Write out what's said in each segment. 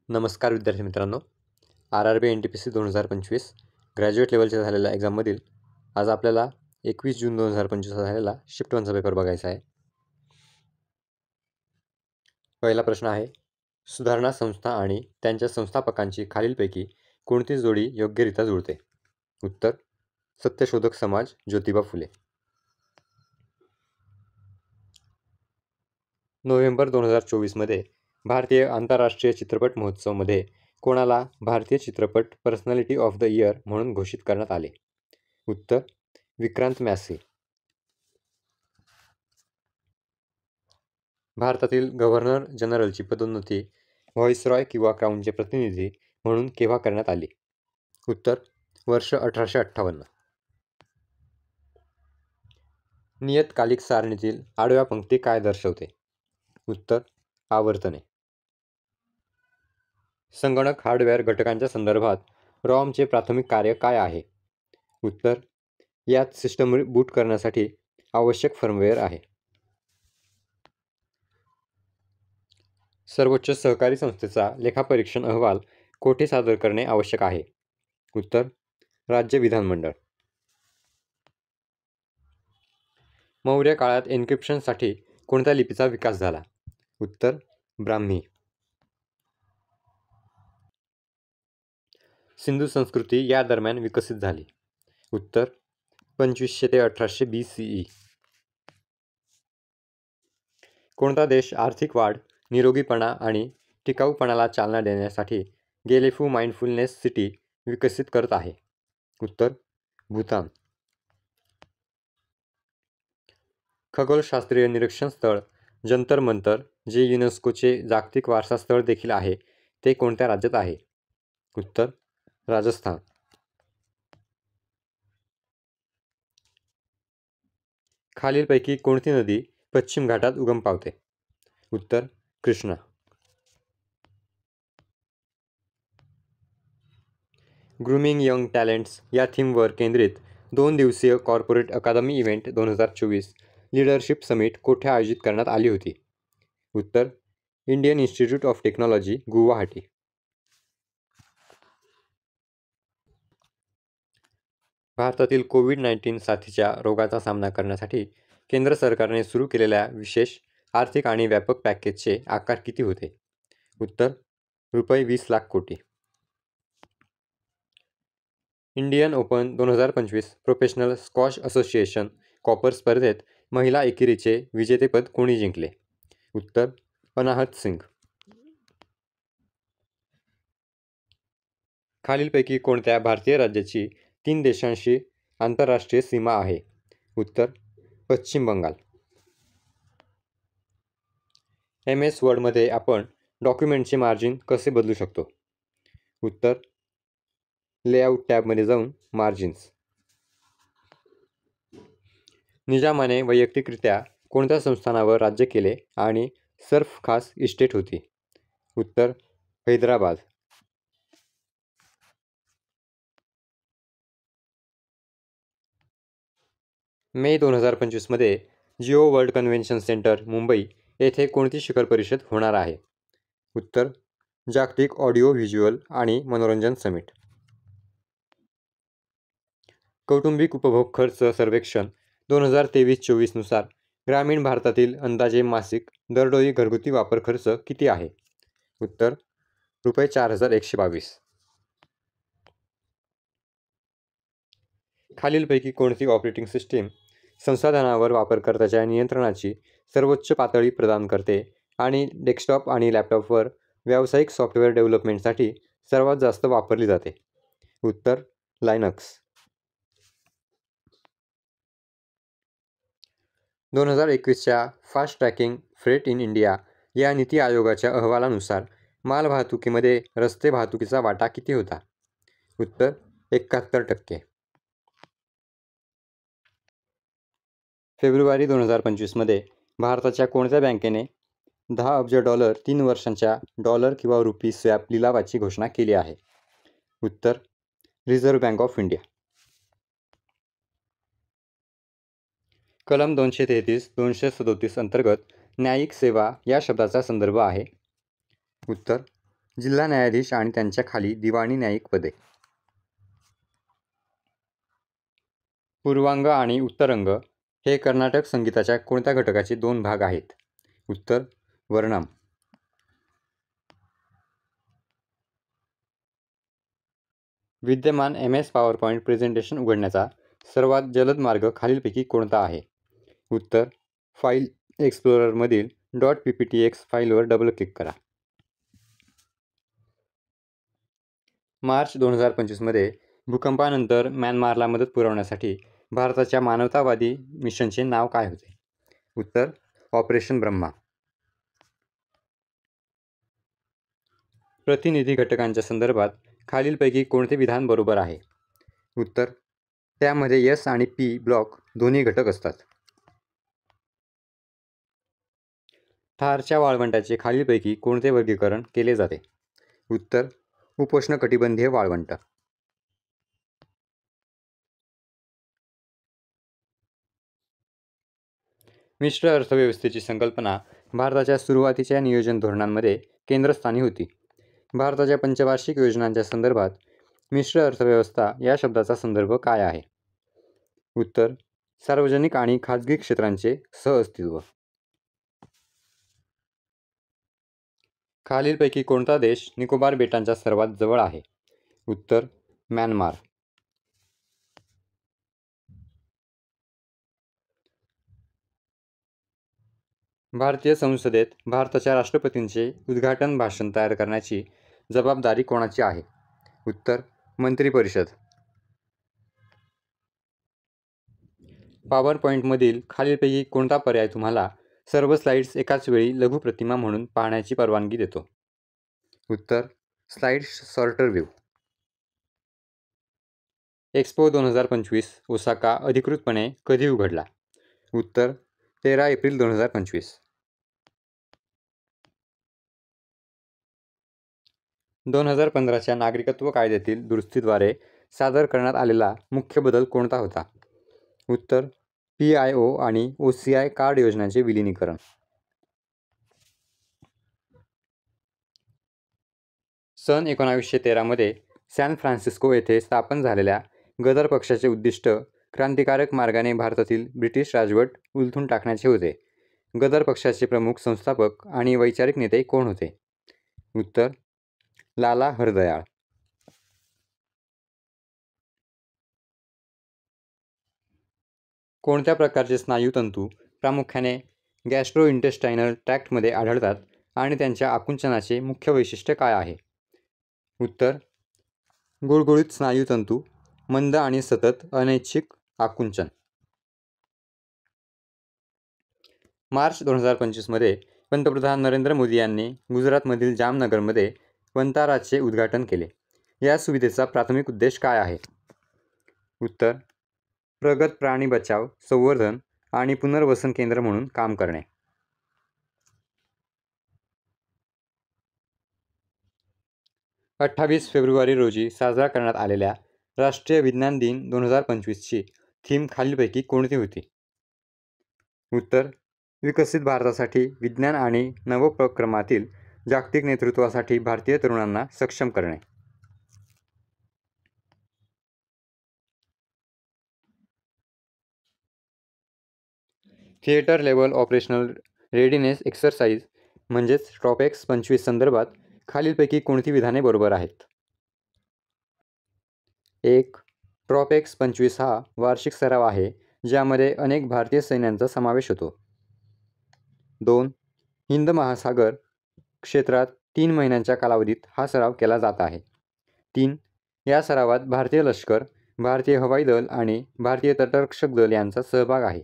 नमस्कार विद्यार्थी मित्रांनो, RRB NTPC 2025 ग्रॅज्युएट लेवलच्या झालेल्या एक्झाममधील आज आपल्याला 21 जून 2025 झालेला शिफ्ट 1चा पेपर बघायचा आहे. पहिला प्रश्न आहे, सुधारणा संस्था आणि त्यांच्या संस्थापकांची खालीलपैकी कोणती जोडी योग्यरित्या जुळते? उत्तर, सत्यशोधक समाज, ज्योतिबा फुले. नोव्हेंबर 2024मध्ये भारतीय आंतरराष्ट्रीय चित्रपट महोत्सवमध्ये कोणाला भारतीय चित्रपट पर्सनॅलिटी ऑफ द इयर म्हणून घोषित करण्यात आले? उत्तर, विक्रांत मॅसी. भारतातील गव्हर्नर जनरलची पदोन्नती व्हॉइसरॉय किंवा क्राऊनचे प्रतिनिधी म्हणून केव्हा करण्यात आली? उत्तर, वर्ष 1858. नियतकालिक सारणीतील आडव्या पंक्ती काय दर्शवते? उत्तर, आवर्तने. संगणक हार्डवेअर घटकांच्या संदर्भात रॉमचे प्राथमिक कार्य काय आहे? उत्तर, यात सिस्टम बूट करण्यासाठी आवश्यक फर्मवेअर आहे. सर्वोच्च सहकारी संस्थेचा लेखापरीक्षण अहवाल कोठे सादर करणे आवश्यक आहे? उत्तर, राज्य विधानमंडळ. मौर्य काळात एन्क्रिप्शनसाठी कोणत्या लिपीचा विकास झाला? उत्तर, ब्राह्मी. सिंधू संस्कृती या दरम्यान विकसित झाली? उत्तर, 2500 ते 1800 BCE. कोणता देश आर्थिक वाढ, निरोगीपणा आणि टिकाऊपणाला चालना देण्यासाठी गेलेफू माइंडफुलनेस सिटी विकसित करत आहे? उत्तर, भूतान. खगोलशास्त्रीय निरीक्षण स्थळ जंतर मंतर, जे युनेस्कोचे जागतिक वारसा स्थळ देखील आहे, ते कोणत्या राज्यात आहे? उत्तर, राजस्थान. खालीलपैकी कोणती नदी पश्चिम घाटात उगम पावते? उत्तर, कृष्णा. ग्रूमिंग यंग टॅलेंट्स या थीमवर केंद्रित 2 दिवसीय कॉर्पोरेट अकादमी इव्हेंट 2024 लीडरशिप समिट कोठे आयोजित करण्यात आली होती? उत्तर, Indian institute of technology, Guwahati. भारतातील कोविड-19 साथीच्या रोगाचा सामना करण्यासाठी केंद्र सरकारने सुरू केलेल्या विशेष आर्थिक आणि व्यापक पॅकेजचे आकार किती होते? उत्तर, रुपये 20 लाख कोटी. Indian open 2025 professional squash association copper स्पर्धेत महिला एकेरीचे विजेतेपद कोणी जिंकले? उत्तर, अनाहत सिंग. खालीलपैकी कोणत्या भारतीय राज्याची 3 देशांशी आंतरराष्ट्रीय सीमा आहे? उत्तर, पश्चिम बंगाल. MS वर्डमध्ये आपण डॉक्युमेंटचे मार्जिन कसे बदलू शकतो? उत्तर, लेआउट टॅबमध्ये जाऊन मार्जिन्स. निजामाने वैयक्तिकरित्या कोणत्या संस्थानावर राज्य केले आणि सर्फ खास इस्टेट होती? उत्तर, हैदराबाद. मे 2025मध्ये Jio world convention centre Mumbai येथे कोणती शिखर परिषद होणार आहे? उत्तर, जागतिक ऑडिओ व्हिज्युअल आणि मनोरंजन समिट. कौटुंबिक उपभोग खर्च सर्वेक्षण 2023-24 नुसार ग्रामीण भारतातील अंदाजे मासिक दरडोई घरगुती वापर खर्च किती आहे? उत्तर, रुपये 4122. खालीलपैकी कोणती ऑपरेटिंग सिस्टीम संसाधनावर वापरकर्त्याच्या नियंत्रणाची सर्वोच्च पातळी प्रदान करते आणि डेस्कटॉप आणि लॅपटॉपवर व्यावसायिक सॉफ्टवेअर डेव्हलपमेंटसाठी सर्वात जास्त वापरली जाते? उत्तर, लायनक्स. 2021च्या fast tracking freight in India या नीती आयोगाच्या अहवालानुसार मालवाहतुकीमध्ये रस्ते वाहतुकीचा वाटा किती होता? उत्तर, 71%. फेब्रुवारी 2025मध्ये भारताच्या कोणत्या बँकेने $10 अब्ज 3 वर्षांच्या डॉलर किंवा रुपी स्वॅप लिलावाची घोषणा केली आहे? उत्तर, रिझर्व्ह बँक ऑफ इंडिया. कलम 233-237 अंतर्गत न्यायिक सेवा या शब्दाचा संदर्भ आहे? उत्तर, जिल्हा न्यायाधीश आणि त्यांच्या खाली दिवाणी न्यायिक पदे. पूर्वांग आणि उत्तरंग हे कर्नाटक संगीताच्या कोणत्या घटकाचे दोन भाग आहेत? उत्तर वर्णम. विद्यमान MS पॉवरपॉईंट प्रेझेंटेशन उघडण्याचा सर्वात जलद मार्ग खालीलपैकी कोणता आहे? उत्तर फाईल एक्सप्लोररमधील .pptx फाईलवर डबल क्लिक करा. मार्च 2025मध्ये भूकंपानंतर म्यानमारला मदत पुरवण्यासाठी भारताच्या मानवतावादी मिशनचे नाव काय होते? उत्तर ऑपरेशन ब्रह्मा. प्रतिनिधी घटकांच्या संदर्भात खालीलपैकी कोणते विधान बरोबर आहे? उत्तर त्यामध्ये S आणि P ब्लॉक दोन्ही घटक असतात. थारच्या वाळवंटाचे खालीलपैकी कोणते वर्गीकरण केले जाते? उत्तर उपोष्णकटिबंधीय वाळवंट. मिश्र अर्थव्यवस्थेची संकल्पना भारताच्या सुरुवातीच्या नियोजन धोरणांमध्ये केंद्रस्थानी होती. भारताच्या पंचवार्षिक योजनांच्या संदर्भात मिश्र अर्थव्यवस्था या शब्दाचा संदर्भ काय आहे? उत्तर सार्वजनिक आणि खाजगी क्षेत्रांचे सहअस्तित्व. खालीलपैकी कोणता देश निकोबार बेटांच्या सर्वात जवळ आहे? उत्तर म्यानमार. भारतीय संसदेत भारताच्या राष्ट्रपतींचे उद्घाटन भाषण तयार करण्याची जबाबदारी कोणाची आहे? उत्तर मंत्रिपरिषद. पॉवरपॉईंटमधील खालीलपैकी कोणता पर्याय तुम्हाला सर्व स्लाइड्स एकाच वेळी लघुप्रतिमा म्हणून पाहण्याची परवानगी देतो? उत्तर slides sorter view. Expo 2025 Osaka अधिकृतपणे कधी उघडला? उत्तर 13 एप्रिल 2025. 2015च्या नागरिकत्व कायद्यातील दुरुस्तीद्वारे सादर करण्यात आलेला मुख्य बदल कोणता होता? उत्तर PIO आणि OCI कार्ड योजनांचे विलिनीकरण. सन 1913मध्ये सॅन फ्रान्सिस्को येथे स्थापन झालेल्या गदर पक्षाचे उद्दिष्ट क्रांतिकारक मार्गाने भारतातील ब्रिटिश राजवट उलथून टाकण्याचे होते. गदर पक्षाचे प्रमुख संस्थापक आणि वैचारिक नेते कोण होते? उत्तर लाला हरदयाळ. कोणत्या प्रकारचे स्नायुतंतू प्रामुख्याने गॅस्ट्रोइंटेस्टायनल ट्रॅक्टमध्ये आढळतात आणि त्यांच्या आकुंचनाचे मुख्य वैशिष्ट्य काय आहे? उत्तर गुळगुळीत स्नायुतंतू, मंद आणि सतत अनैच्छिक आकुंचन. मार्च 2025मध्ये पंतप्रधान नरेंद्र मोदी यांनी गुजरातमधील जामनगरमध्ये वंताराचे उद्घाटन केले. या सुविधेचा प्राथमिक उद्देश काय आहे? उत्तर प्रगत प्राणी बचाव, संवर्धन आणि पुनर्वसन केंद्र म्हणून काम करणे. अठ्ठावीस फेब्रुवारी रोजी साजरा करण्यात आलेल्या राष्ट्रीय विज्ञान दिन 2025ची थीम खालीलपैकी कोणती होती? उत्तर विकसित भारतासाठी विज्ञान आणि नवोपक्रमातील जागतिक नेतृत्वासाठी भारतीय तरुणांना सक्षम करणे. Theatre level operational readiness exercise म्हणजेच ट्रॉपेक्स 25 संदर्भात खालीलपैकी कोणती विधाने बरोबर आहेत? 1. ट्रॉपेक्स 25 हा वार्षिक सराव आहे ज्यामध्ये अनेक भारतीय सैन्यांचा समावेश होतो. 2. हिंद महासागर क्षेत्रात 3 महिन्यांच्या कालावधीत हा सराव केला जात आहे. 3. या सरावात भारतीय लष्कर, भारतीय हवाई दल आणि भारतीय तटरक्षक दल यांचा सहभाग आहे.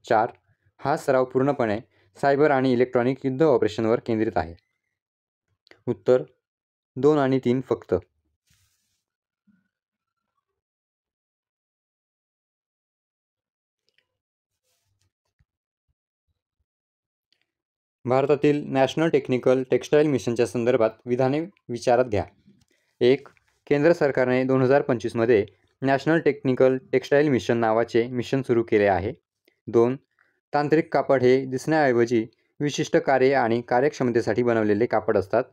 4. हा सराव पूर्णपणे सायबर आणि इलेक्ट्रॉनिक युद्ध ऑपरेशनवर केंद्रित आहे. उत्तर 2 आणि 3 फक्त. भारतातील नॅशनल टेक्निकल टेक्स्टाईल मिशनच्या संदर्भात विधाने विचारात घ्या. 1. केंद्र सरकारने 2025मध्ये नॅशनल टेक्निकल टेक्स्टाईल मिशन नावाचे मिशन सुरू केले आहे. 2. तांत्रिक कापड हे दिसण्याऐवजी विशिष्ट कार्ये आणि कार्यक्षमतेसाठी बनवलेले कापड असतात.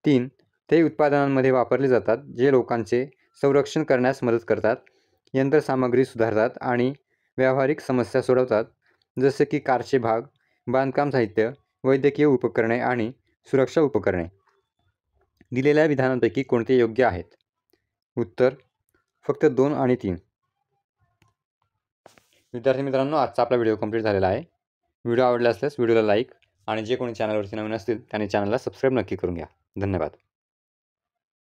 3. ते उत्पादनांमध्ये वापरले जातात जे लोकांचे संरक्षण करण्यास मदत करतात, यंत्रसामग्री सुधारतात आणि व्यावहारिक समस्या सोडवतात, जसे की कारचे भाग, बांधकाम साहित्य, वैद्यकीय उपकरणे आणि सुरक्षा उपकरणे. दिलेल्या विधानांपैकी कोणते योग्य आहेत? उत्तर फक्त 2 आणि 3. विद्यार्थी मित्रांनो, आजचा आपला व्हिडिओ कंप्लीट झालेला आहे. व्हिडिओ आवडला असल्यास व्हिडिओला लाईक आणि जे कोणी चॅनलवरती नवीन असतील त्यांनी चॅनलला सबस्क्राईब नक्की करून घ्या. धन्यवाद.